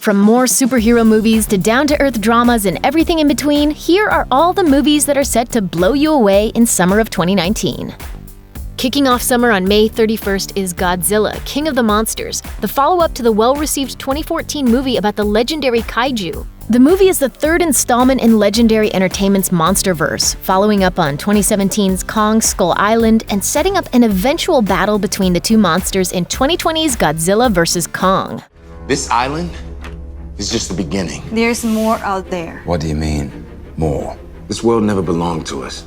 From more superhero movies to down-to-earth dramas and everything in between, here are all the movies that are set to blow you away in summer of 2019. Kicking off summer on May 31st is Godzilla, King of the Monsters, the follow-up to the well-received 2014 movie about the legendary kaiju. The movie is the third installment in Legendary Entertainment's MonsterVerse, following up on 2017's Kong Skull Island and setting up an eventual battle between the two monsters in 2020's Godzilla vs. Kong. This island is just the beginning. There's more out there. What do you mean, more? This world never belonged to us.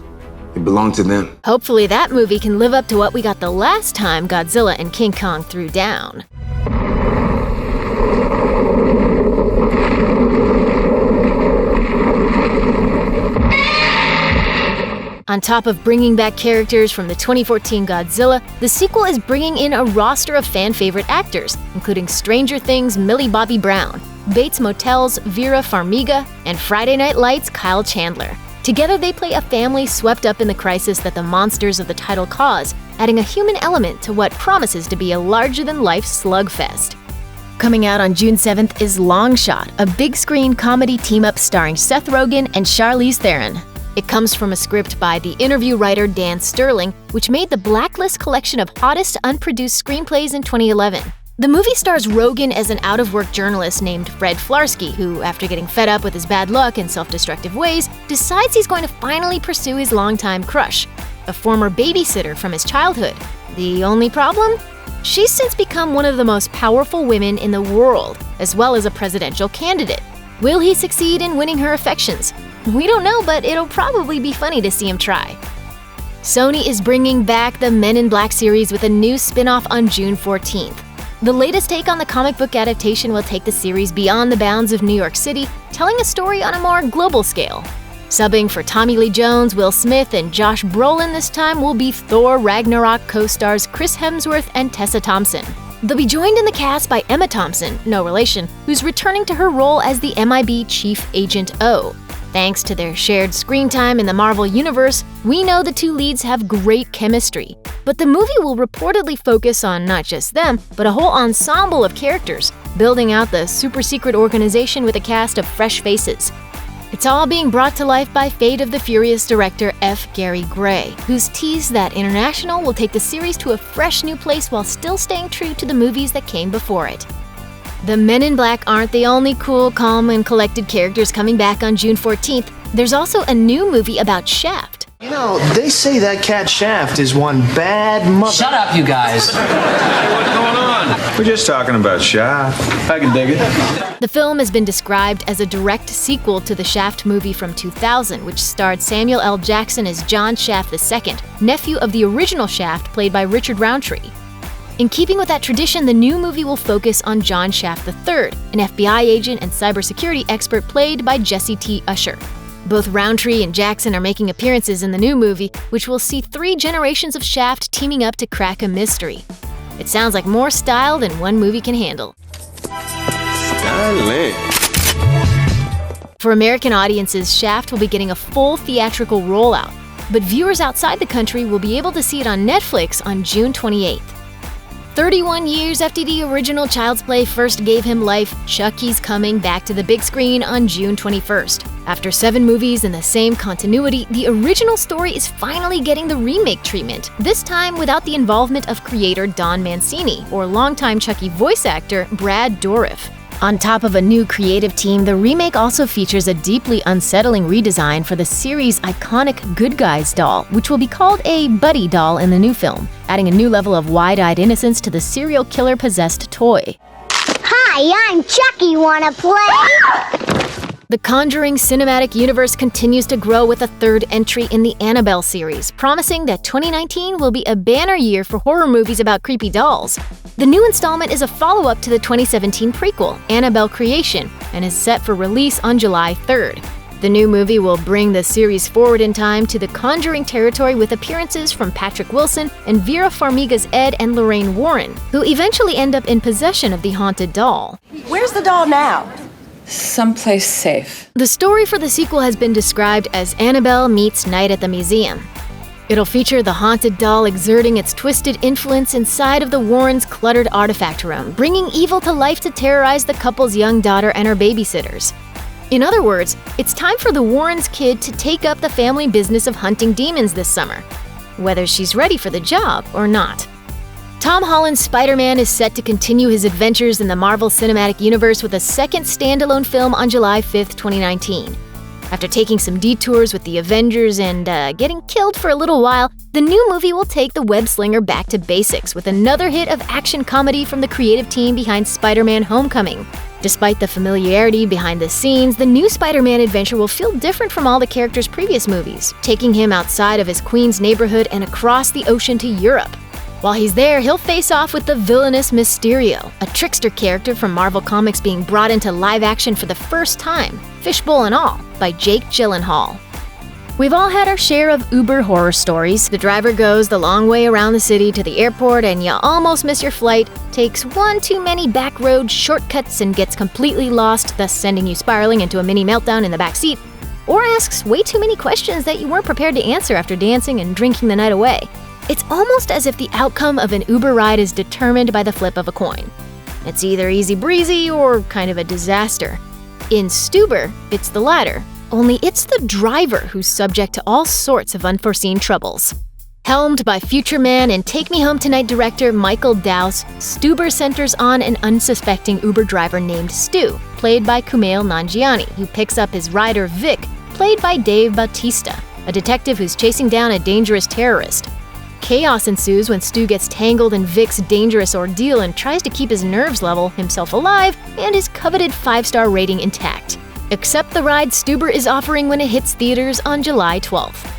It belonged to them. Hopefully that movie can live up to what we got the last time Godzilla and King Kong threw down. On top of bringing back characters from the 2014 Godzilla, the sequel is bringing in a roster of fan-favorite actors, including Stranger Things' Millie Bobby Brown, Bates Motel's Vera Farmiga, and Friday Night Lights' Kyle Chandler. Together they play a family swept up in the crisis that the monsters of the title cause, adding a human element to what promises to be a larger-than-life slugfest. Coming out on June 7th is Long Shot, a big-screen comedy team-up starring Seth Rogen and Charlize Theron. It comes from a script by the Interview writer Dan Sterling, which made the Blacklist collection of hottest unproduced screenplays in 2011. The movie stars Rogen as an out-of-work journalist named Fred Flarsky, who, after getting fed up with his bad luck and self-destructive ways, decides he's going to finally pursue his longtime crush, a former babysitter from his childhood. The only problem? She's since become one of the most powerful women in the world, as well as a presidential candidate. Will he succeed in winning her affections? We don't know, but it'll probably be funny to see him try. Sony is bringing back the Men in Black series with a new spin-off on June 14th. The latest take on the comic book adaptation will take the series beyond the bounds of New York City, telling a story on a more global scale. Subbing for Tommy Lee Jones, Will Smith, and Josh Brolin this time will be Thor Ragnarok co-stars Chris Hemsworth and Tessa Thompson. They'll be joined in the cast by Emma Thompson, no relation, who's returning to her role as the MIB Chief Agent O. Thanks to their shared screen time in the Marvel Universe, we know the two leads have great chemistry. But the movie will reportedly focus on not just them, but a whole ensemble of characters, building out the super-secret organization with a cast of fresh faces. It's all being brought to life by Fate of the Furious director F. Gary Gray, who's teased that International will take the series to a fresh new place while still staying true to the movies that came before it. The Men in Black aren't the only cool, calm, and collected characters coming back on June 14th. There's also a new movie about Shaft. You know, they say that cat Shaft is one bad mother. Shut up, you guys. What's going on? We're just talking about Shaft. I can dig it. The film has been described as a direct sequel to the Shaft movie from 2000, which starred Samuel L. Jackson as John Shaft II, nephew of the original Shaft played by Richard Roundtree. In keeping with that tradition, the new movie will focus on John Shaft III, an FBI agent and cybersecurity expert played by Jesse T. Usher. Both Roundtree and Jackson are making appearances in the new movie, which will see 3 generations of Shaft teaming up to crack a mystery. It sounds like more style than one movie can handle. Styling. For American audiences, Shaft will be getting a full theatrical rollout, but viewers outside the country will be able to see it on Netflix on June 28th. 31 years after the original Child's Play first gave him life, Chucky's coming back to the big screen on June 21st. After 7 movies in the same continuity, the original story is finally getting the remake treatment, this time without the involvement of creator Don Mancini or longtime Chucky voice actor Brad Dourif. On top of a new creative team, the remake also features a deeply unsettling redesign for the series' iconic Good Guys doll, which will be called a Buddy doll in the new film, adding a new level of wide-eyed innocence to the serial killer-possessed toy. Hi, I'm Chucky. Wanna play? The Conjuring cinematic universe continues to grow with a 3rd entry in the Annabelle series, promising that 2019 will be a banner year for horror movies about creepy dolls. The new installment is a follow-up to the 2017 prequel, Annabelle Creation, and is set for release on July 3rd. The new movie will bring the series forward in time to the Conjuring territory with appearances from Patrick Wilson and Vera Farmiga's Ed and Lorraine Warren, who eventually end up in possession of the haunted doll. Where's the doll now? Someplace safe. The story for the sequel has been described as Annabelle meets Night at the Museum. It'll feature the haunted doll exerting its twisted influence inside of the Warrens' cluttered artifact room, bringing evil to life to terrorize the couple's young daughter and her babysitters. In other words, it's time for the Warrens' kid to take up the family business of hunting demons this summer, whether she's ready for the job or not. Tom Holland's Spider-Man is set to continue his adventures in the Marvel Cinematic Universe with a second standalone film on July 5th, 2019. After taking some detours with the Avengers and getting killed for a little while, the new movie will take the web-slinger back to basics with another hit of action comedy from the creative team behind Spider-Man: Homecoming. Despite the familiarity behind the scenes, the new Spider-Man adventure will feel different from all the character's previous movies, taking him outside of his Queens neighborhood and across the ocean to Europe. While he's there, he'll face off with the villainous Mysterio, a trickster character from Marvel Comics being brought into live action for the first time, fishbowl and all, by Jake Gyllenhaal. We've all had our share of Uber horror stories. The driver goes the long way around the city to the airport and you almost miss your flight, takes one too many back road shortcuts and gets completely lost, thus sending you spiraling into a mini meltdown in the back seat, or asks way too many questions that you weren't prepared to answer after dancing and drinking the night away. It's almost as if the outcome of an Uber ride is determined by the flip of a coin. It's either easy breezy or kind of a disaster. In Stuber, it's the latter, only it's the driver who's subject to all sorts of unforeseen troubles. Helmed by Future Man and Take Me Home Tonight director Michael Dowse, Stuber centers on an unsuspecting Uber driver named Stu, played by Kumail Nanjiani, who picks up his rider Vic, played by Dave Bautista, a detective who's chasing down a dangerous terrorist. Chaos ensues when Stu gets tangled in Vic's dangerous ordeal and tries to keep his nerves level, himself alive, and his coveted 5-star rating intact. Accept the ride Stuber is offering when it hits theaters on July 12th.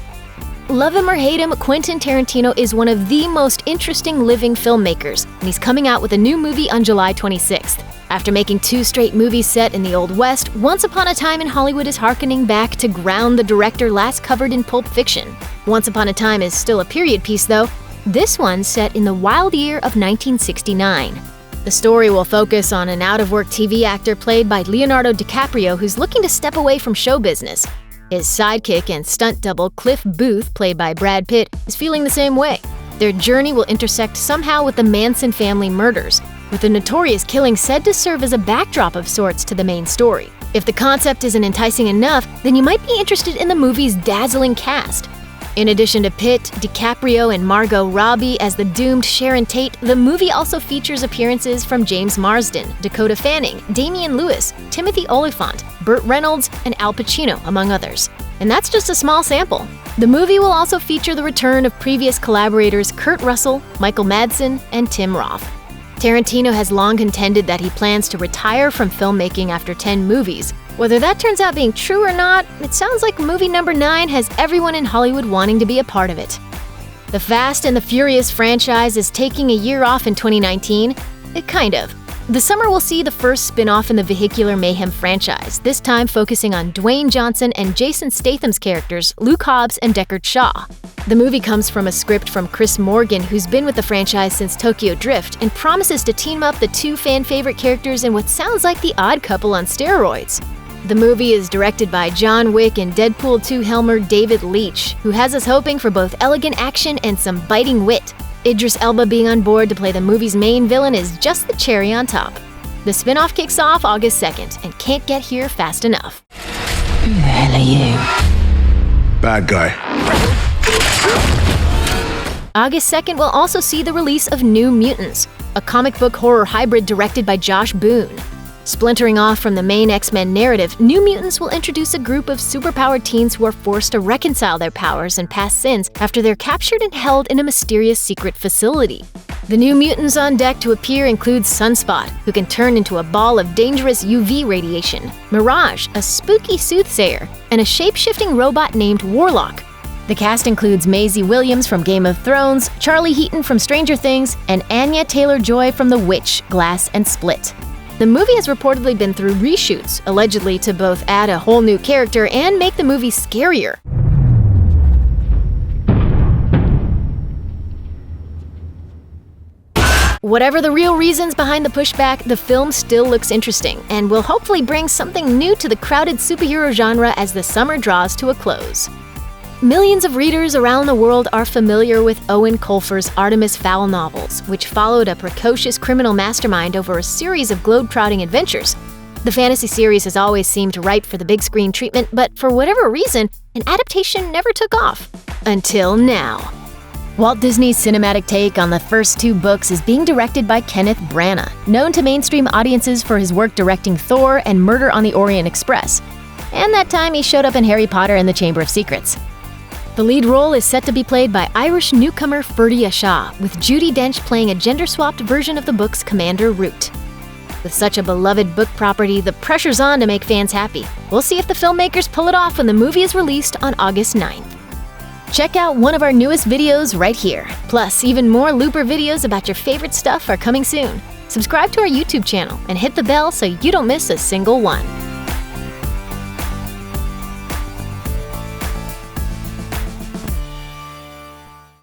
Love him or hate him, Quentin Tarantino is one of the most interesting living filmmakers, and he's coming out with a new movie on July 26th. After making 2 straight movies set in the Old West, Once Upon a Time in Hollywood is harkening back to ground the director last covered in Pulp Fiction. Once Upon a Time is still a period piece, though. This one's set in the wild year of 1969. The story will focus on an out-of-work TV actor played by Leonardo DiCaprio who's looking to step away from show business. His sidekick and stunt double Cliff Booth, played by Brad Pitt, is feeling the same way. Their journey will intersect somehow with the Manson family murders, with the notorious killing said to serve as a backdrop of sorts to the main story. If the concept isn't enticing enough, then you might be interested in the movie's dazzling cast. In addition to Pitt, DiCaprio, and Margot Robbie as the doomed Sharon Tate, the movie also features appearances from James Marsden, Dakota Fanning, Damian Lewis, Timothy Olyphant, Burt Reynolds, and Al Pacino, among others. And that's just a small sample. The movie will also feature the return of previous collaborators Kurt Russell, Michael Madsen, and Tim Roth. Tarantino has long contended that he plans to retire from filmmaking after 10 movies. Whether that turns out being true or not, it sounds like movie number 9 has everyone in Hollywood wanting to be a part of it. The Fast and the Furious franchise is taking a year off in 2019. Kind of. The summer will see the first spin-off in the Vehicular Mayhem franchise, this time focusing on Dwayne Johnson and Jason Statham's characters, Luke Hobbs and Deckard Shaw. The movie comes from a script from Chris Morgan, who's been with the franchise since Tokyo Drift, and promises to team up the 2 fan-favorite characters in what sounds like the Odd Couple on steroids. The movie is directed by John Wick and Deadpool 2 helmer David Leitch, who has us hoping for both elegant action and some biting wit. Idris Elba being on board to play the movie's main villain is just the cherry on top. The spin-off kicks off August 2nd and can't get here fast enough. Who the hell are you? Bad guy. August 2nd will also see the release of New Mutants, a comic book horror hybrid directed by Josh Boone. Splintering off from the main X-Men narrative, New Mutants will introduce a group of superpowered teens who are forced to reconcile their powers and past sins after they're captured and held in a mysterious secret facility. The New Mutants on deck to appear include Sunspot, who can turn into a ball of dangerous UV radiation, Mirage, a spooky soothsayer, and a shape-shifting robot named Warlock. The cast includes Maisie Williams from Game of Thrones, Charlie Heaton from Stranger Things, and Anya Taylor-Joy from The Witch, Glass, and Split. The movie has reportedly been through reshoots, allegedly to both add a whole new character and make the movie scarier. Whatever the real reasons behind the pushback, the film still looks interesting and will hopefully bring something new to the crowded superhero genre as the summer draws to a close. Millions of readers around the world are familiar with Owen Colfer's Artemis Fowl novels, which followed a precocious criminal mastermind over a series of globe-trotting adventures. The fantasy series has always seemed ripe for the big screen treatment, but for whatever reason, an adaptation never took off. Until now. Walt Disney's cinematic take on the first 2 books is being directed by Kenneth Branagh, known to mainstream audiences for his work directing Thor and Murder on the Orient Express. And that time he showed up in Harry Potter and the Chamber of Secrets. The lead role is set to be played by Irish newcomer Ferdia Shaw, with Judi Dench playing a gender-swapped version of the book's Commander Root. With such a beloved book property, the pressure's on to make fans happy. We'll see if the filmmakers pull it off when the movie is released on August 9th. Check out one of our newest videos right here. Plus, even more Looper videos about your favorite stuff are coming soon. Subscribe to our YouTube channel and hit the bell so you don't miss a single one.